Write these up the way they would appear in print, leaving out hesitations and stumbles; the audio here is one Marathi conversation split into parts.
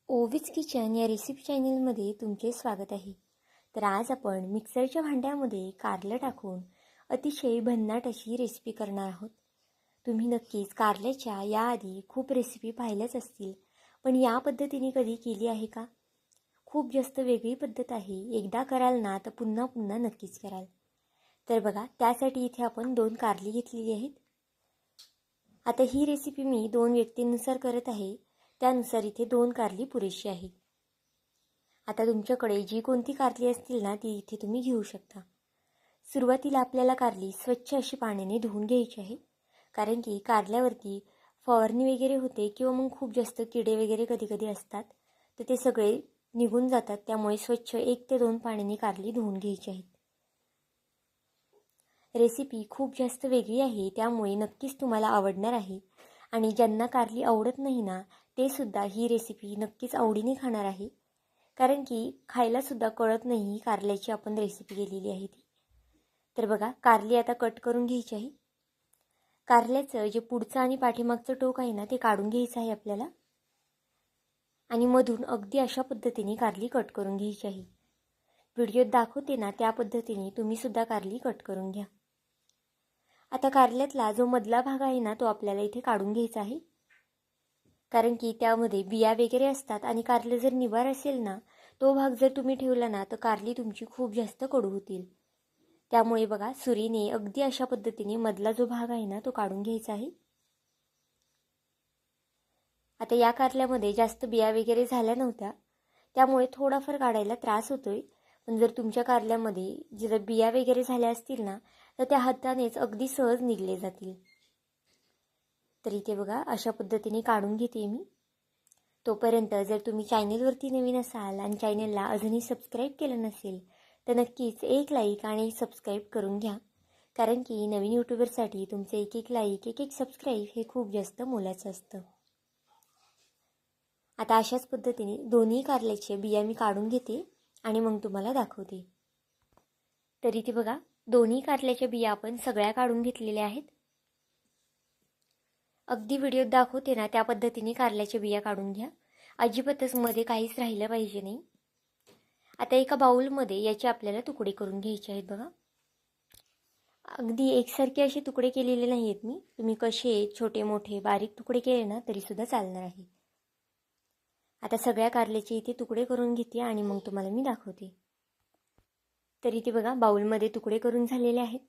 ओवीज किचन या रेसिपी चॅनलमध्ये तुमचे स्वागत आहे. तर आज आपण मिक्सरच्या भांड्यामध्ये कारलं टाकून अतिशय भन्नाट अशी रेसिपी करणार आहोत. तुम्ही नक्कीच कारल्याच्या याआधी खूप रेसिपी पाहिल्याच असतील, पण या पद्धतीने कधी केली आहे का? खूप जास्त वेगळी पद्धत आहे. एकदा कराल ना तर पुन्हा पुन्हा नक्कीच कराल. तर बघा, त्यासाठी इथे आपण 2 कारली घेतलेली आहेत. आता ही रेसिपी मी 2 व्यक्तींनुसार करत आहे, त्यानुसार इथे 2 कारली पुरेशी आहे. आता तुमच्याकडे जी कोणती कारली असतील ना ती इथे तुम्ही घेऊ शकता. सुरुवातीला आपल्याला कारली स्वच्छ अशी पाण्याने धुवून घ्यायची आहे, कारण की कारल्यावरती फवारणी वगैरे होते किंवा मग खूप जास्त किडे वगैरे कधी कधी असतात, तर ते सगळे निघून जातात. त्यामुळे स्वच्छ 1 ते 2 पाण्याने कारली धुवून घ्यायची आहेत. रेसिपी खूप जास्त वेगळी आहे, त्यामुळे नक्कीच तुम्हाला आवडणार आहे. आणि ज्यांना कारली आवडत नाही ना ते सुद्धा ही रेसिपी नक्कीच आवडीने खाणार आहे, कारण की खायलासुद्धा कळत नाही कारल्याची आपण रेसिपी केलेली आहे ती. तर बघा, कारली आता कट करून घ्यायची आहे. कारल्याचं जे पुढचं आणि पाठीमागचं टोक आहे ना ते काढून घ्यायचं आहे आपल्याला, आणि मधून अगदी अशा पद्धतीने कारली कट करून घ्यायची आहे. व्हिडिओत दाखवते ना त्या पद्धतीने तुम्हीसुद्धा कारली कट करून घ्या. आता कारल्यातला जो मधला भाग आहे ना तो आपल्याला इथे काढून घ्यायचा आहे, कारण की त्यामध्ये बिया वगैरे असतात आणि कारलं जर निवार असेल ना तो भाग जर तुम्ही ठेवला ना तर कारली तुमची खूप जास्त कडू होतील. त्यामुळे बघा, सुरीने अगदी अशा पद्धतीने मधला जो भाग आहे ना तो काढून घ्यायचा आहे. आता या कारल्यामध्ये जास्त बिया वगैरे झाल्या नव्हत्या, त्यामुळे थोडाफार काढायला त्रास होतोय. पण जर तुमच्या कारल्यामध्ये जर बिया वगैरे झाल्या असतील ना तर त्या हातानेच अगदी सहज निघले जातील. तर इथे बघा, अशा पद्धतीने काढून घेते मी. तोपर्यंत जर तुम्ही चॅनलवरती नवीन असाल आणि चॅनलला अजूनही सबस्क्राईब केलं नसेल तर नक्कीच एक लाईक आणि सबस्क्राईब करून घ्या, कारण की नवीन यूट्यूबरसाठी तुमचे एक एक लाईक एक एक सबस्क्राईब हे खूप जास्त मोलाचं असतं. आता अशाच पद्धतीने दोन्ही कारल्याचे बिया मी काढून घेते आणि मग तुम्हाला दाखवते. तर इथे बघा, दोन्ही कारल्याच्या बिया आपण सगळ्या काढून घेतलेल्या आहेत. अगदी व्हिडिओत दाखवते ना त्या पद्धतीने कारल्याच्या बिया काढून घ्या. अजिबातच मध्ये काहीच राहिलं पाहिजे नाही. आता एका बाउलमध्ये याचे आपल्याला तुकडे करून घ्यायचे आहेत. बघा, अगदी एकसारखे असे तुकडे केलेले नाही आहेत मी. तुम्ही कसे छोटे मोठे बारीक तुकडे केले ना तरीसुद्धा चालणार आहे. आता सगळ्या कारल्याचे इथे तुकडे करून घेते आणि मग तुम्हाला मी दाखवते. तर इथे बघा, बाउलमध्ये तुकडे करून झालेले आहेत.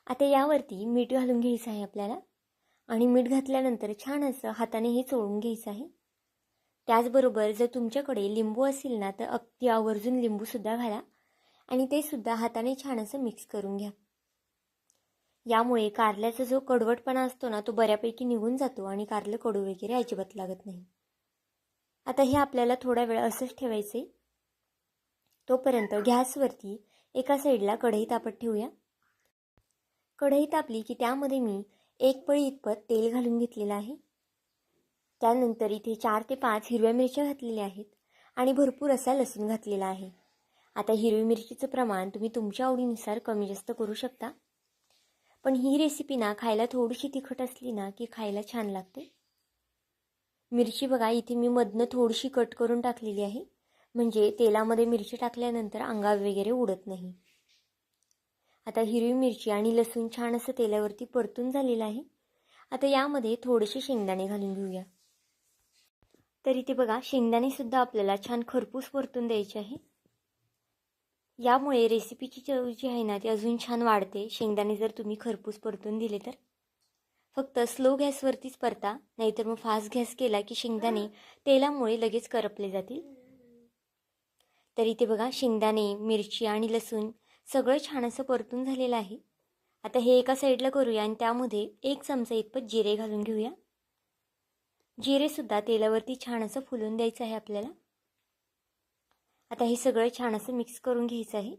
आता यावरती मीठ घालून घ्यायचं आहे आपल्याला, आणि मीठ घातल्यानंतर छान असं हाताने हे चोळून घ्यायचं आहे. त्याचबरोबर जर तुमच्याकडे लिंबू असेल ना तर अगदी आवर्जून लिंबूसुद्धा घाला आणि ते सुद्धा हाताने छान असं मिक्स करून घ्या. यामुळे कारल्याचा जो कडवटपणा असतो ना तो बऱ्यापैकी निघून जातो आणि कारलं कडू वगैरे अजिबात लागत नाही. आता हे आपल्याला थोडा वेळ असंच ठेवायचे. तोपर्यंत गॅसवरती एका साईडला कढई तापत ठेवूया. कढई तापली की त्यामध्ये मी 1 पळी इतपत तेल घालून घेतलेलं आहे. त्यानंतर इथे 4 ते 5 हिरव्या मिरच्या घातलेल्या आहेत आणि भरपूर असा लसूण घातलेला आहे. आता हिरवी मिरचीचं प्रमाण तुम्ही तुमच्या आवडीनुसार कमी जास्त करू शकता, पण ही रेसिपी ना खायला थोडीशी तिखट असली ना की खायला छान लागते. मिरची बघा, इथे मी मधनं थोडीशी कट करून टाकलेली आहे, म्हणजे तेलामध्ये मिरची टाकल्यानंतर अंगावर वगैरे उडत नाही. आता हिरवी मिरची आणि लसूण छान असं तेलावरती परतून झालेलं आहे. आता यामध्ये थोडेसे शेंगदाणे घालून घेऊया. तर इथे बघा, शेंगदाणेसुद्धा आपल्याला छान खरपूस परतून द्यायचे आहे. यामुळे रेसिपीची चव जी आहे ना ती अजून छान वाढते, शेंगदाणे जर तुम्ही खरपूस परतून दिले तर. फक्त स्लो गॅसवरतीच परता, नाहीतर मग फास्ट गॅस केला की शेंगदाणे तेलामुळे लगेच करपले जातील. तर इथे बघा, शेंगदाणे, मिरची आणि लसूण सगळं छान असं परतून झालेलं आहे. आता हे एका साईडला करूया आणि त्यामध्ये 1 चमचा इतपत जिरे घालून घेऊया. जिरेसुद्धा तेलावरती छान असं फुलून द्यायचं आहे आपल्याला. आता हे सगळं छान असं मिक्स करून घ्यायचं आहे.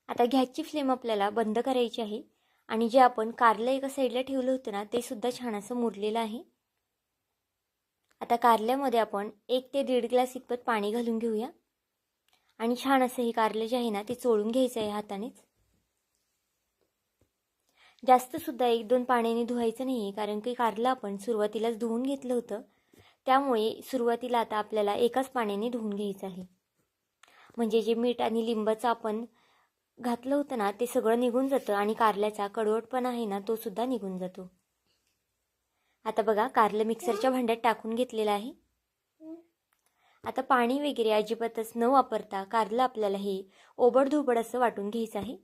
आता गॅसची फ्लेम आपल्याला बंद करायची आहे आणि जे आपण कारलं एका साईडला ठेवलं होतं ना ते सुद्धा छान असं मुरलेलं आहे. आता कारल्यामध्ये आपण 1 ते 1.5 ग्लास इतपत पाणी घालून घेऊया आणि छान असं हे कारलं जे आहे ना ते चोळून घ्यायचं आहे हातानेच. जास्त सुद्धा 1-2 पाण्याने धुवायचं नाही, कारण की कारलं आपण सुरुवातीलाच धुवून घेतलं होतं त्यामुळे सुरुवातीला आता आपल्याला एकाच पाण्याने धुवून घ्यायचं आहे. म्हणजे जे मीठ आणि लिंबाचं आपण घातलं होतं ना ते सगळं निघून जातं आणि कारल्याचा कडवटपणा आहे ना तो सुद्धा निघून जातो. आता बघा कारलं मिक्सरच्या भांड्यात टाकून घेतलेलं आहे. आता पाणी वगैरे अजिबातच न वापरता कारलं आपल्याला हे ओबडधोबड असं वाटून घ्यायचं आहे.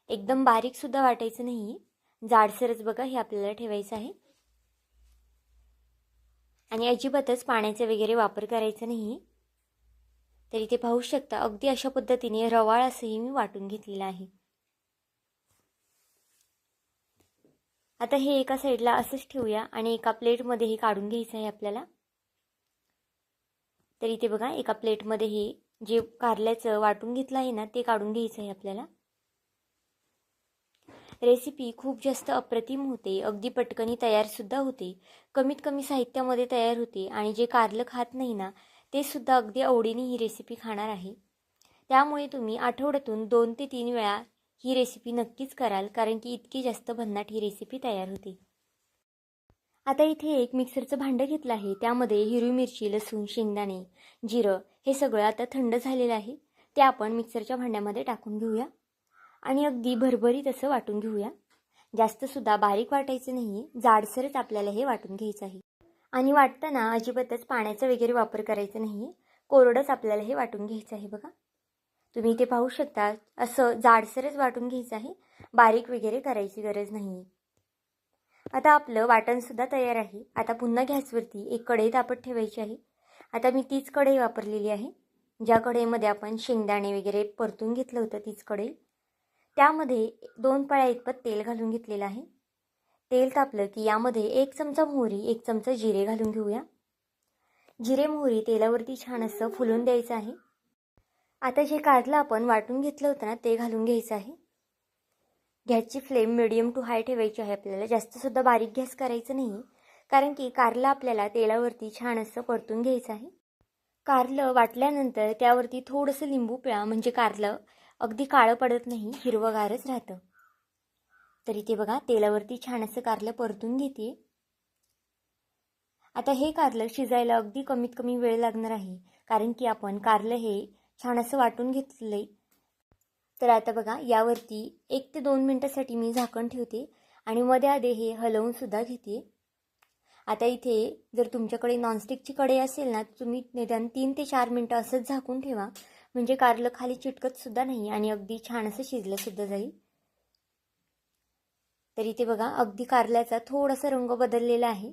एकदम बारीक सुद्धा वाटायचं नाही, जाडसरच बघा हे आपल्याला ठेवायचं आहे. आणि अजिबातच पाण्याचा वगैरे वापर करायचा नाही. तर इथे पाहू शकता अगदी अशा पद्धतीने रवाळ असंही मी वाटून घेतलेलं आहे. आता हे एका साईडला असंच ठेवूया आणि एका प्लेटमध्ये हे काढून घ्यायचं आहे आपल्याला. तर इथे बघा एका प्लेटमध्ये हे जे कारल्याचं वाटून घेतलं आहे ना ते काढून घ्यायचं आहे आपल्याला. रेसिपी खूप जास्त अप्रतिम होते, अगदी पटकनी तयारसुद्धा होते, कमीत कमी साहित्यामध्ये तयार होते आणि जे कारलं खात नाही ना ते सुद्धा अगदी आवडीने ही रेसिपी खाणार आहे. त्यामुळे तुम्ही आठवड्यातून 2 ते 3 वेळा ही रेसिपी नक्कीच कराल, कारण की इतकी जास्त भन्नाट ही रेसिपी तयार होते. आता इथे एक मिक्सरचं भांडं घेतलं आहे. त्यामध्ये हिरवी मिरची, लसूण, शेंगदाणे, जिरं हे सगळं आता थंड झालेलं आहे. ते आपण मिक्सरच्या भांड्यामध्ये टाकून घेऊया आणि अगदी भरभरीत असं वाटून घेऊया. जास्तसुद्धा बारीक वाटायचं नाही, जाडसरच आपल्याला हे वाटून घ्यायचं आहे. आणि वाटताना अजिबातच पाण्याचा वगैरे वापर करायचा नाही, कोरडंच आपल्याला हे वाटून घ्यायचं आहे. बघा तुम्ही इथे पाहू शकता असं जाडसरच वाटून घ्यायचं आहे, बारीक वगैरे करायची गरज नाही. आता आपलं वाटणसुद्धा तयार आहे. आता पुन्हा गॅसवरती एक कढई तापत ठेवायची आहे. आता मी तीच कढई वापरलेली आहे, ज्या कढईमध्ये आपण शेंगदाणे वगैरे परतून घेतलं होतं तीच कढई. त्यामध्ये 2 पळ्या इतपत तेल घालून घेतलेलं आहे. तेल तापलं की यामध्ये 1 चमचा मोहरी, 1 चमचा जिरे घालून घेऊया. जिरे मोहरी तेलावरती छान असं फुलून द्यायचं आहे. आता जे कारलं आपण वाटून घेतलं होतं ना ते घालून घ्यायचं आहे. गॅसची फ्लेम मिडियम टू हाय ठेवायची आहे आपल्याला, जास्तसुद्धा बारीक गॅस करायचं नाही, कारण की कारलं आपल्याला तेलावरती छान असं परतून घ्यायचं आहे. कारलं वाटल्यानंतर त्यावरती थोडंसं लिंबू पिळा, म्हणजे कारलं अगदी काळं पडत नाही, हिरवंगारच राहतं. तर इथे बघा तेलावरती छान असं कारलं परतून घेते. आता हे कारलं शिजायला अगदी कमीत कमी वेळ लागणार आहे, कारण की आपण कारलं हे छान असं वाटून घेतलंय. तर आता बघा यावरती 1 ते 2 मिनिटासाठी मी झाकण ठेवते आणि मध्ये आधी हे हलवून सुद्धा घेते. आता इथे जर तुमच्याकडे नॉनस्टिकची कढई असेल ना तुम्ही निदान 3 ते 4 मिनिटं असंच झाकून ठेवा, म्हणजे कारलं खाली चिटकत सुद्धा नाही आणि अगदी छान असं शिजलं सुद्धा जाईल. तर इथे बघा अगदी कारल्याचा थोडासा रंग बदललेला आहे.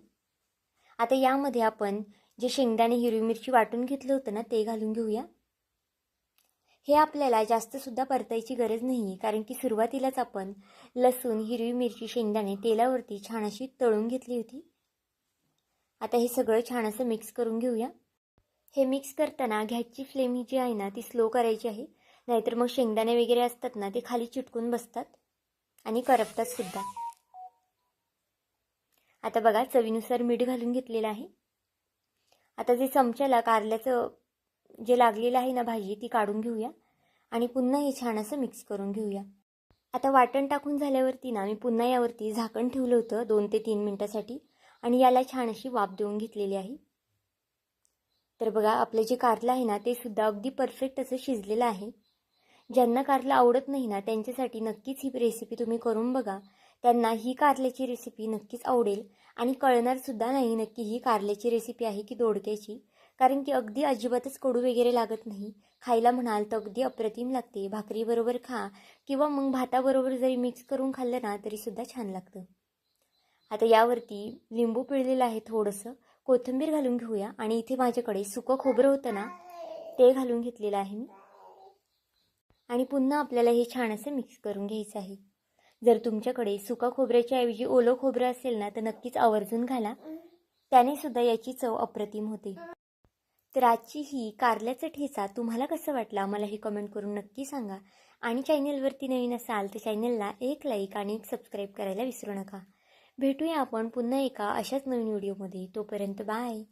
आता यामध्ये आपण जे शेंगदाणे हिरवी मिरची वाटून घेतलं होतं ना ते घालून घेऊया. हे आपल्याला जास्तसुद्धा परतायची गरज नाही, कारण की सुरुवातीलाच आपण लसूण, हिरवी मिरची, शेंगदाणे तेलावरती छान अशी तळून घेतली होती. आता हे सगळं छान असं मिक्स करून घेऊया. हे मिक्स करताना गॅसची फ्लेम ही जी आहे ना ती स्लो करायची आहे, नाहीतर मग शेंगदाणे वगैरे असतात ना ते खाली चिटकून बसतात आणि करपतात सुद्धा. आता बघा चवीनुसार मीठ घालून घेतलेलं आहे. आता जे चमच्याला कारल्याचं जे लागलेलं आहे ना भाजी ती काढून घेऊया आणि पुन्हा हे छान असं मिक्स करून घेऊया. आता वाटण टाकून झाल्यावरती ना मी पुन्हा यावरती झाकण ठेवलं होतं 2 ते 3 मिनिटासाठी आणि याला छान अशी वाफ देऊन घेतलेली आहे. तर बघा आपलं जे कारलं आहे ना ते सुद्धा अगदी परफेक्ट असं शिजलेलं आहे. ज्यांना कारलं आवडत नाही ना त्यांच्यासाठी नक्कीच ही रेसिपी तुम्ही करून बघा. त्यांना ही कारल्याची रेसिपी नक्कीच आवडेल आणि कळणार सुद्धा नाही नक्की ही कारल्याची रेसिपी आहे की दोडक्याची, कारण की अगदी अजिबातच कडू वगैरे लागत नाही. खायला म्हणाल तर अगदी अप्रतिम लागते. भाकरीबरोबर खा किंवा मग भाताबरोबर जरी मिक्स करून खाल्लं ना तरीसुद्धा छान लागतं. आता यावरती लिंबू पिळलेलं आहे, थोडंसं कोथिंबीर घालून घेऊया आणि इथे माझ्याकडे सुकं खोबरं होतं ना ते घालून घेतलेलं आहे मी. आणि पुन्हा आपल्याला हे छान असं मिक्स करून घ्यायचं आहे. जर तुमच्याकडे सुका खोबऱ्याच्या ऐवजी ओलं खोबरं असेल ना तर नक्कीच आवर्जून घाला, त्याने सुद्धा याची चव अप्रतिम होते. तर आजची ही कारल्याचा ठेचा तुम्हाला कसं वाटला मला हे कमेंट करून नक्की सांगा. आणि चॅनलवरती नवीन असाल तर चॅनलला एक लाईक आणि एक सबस्क्राईब करायला विसरू नका. भेटूया आपण पुन्हा एका अशाच नवीन व्हिडिओमध्ये. तोपर्यंत बाय.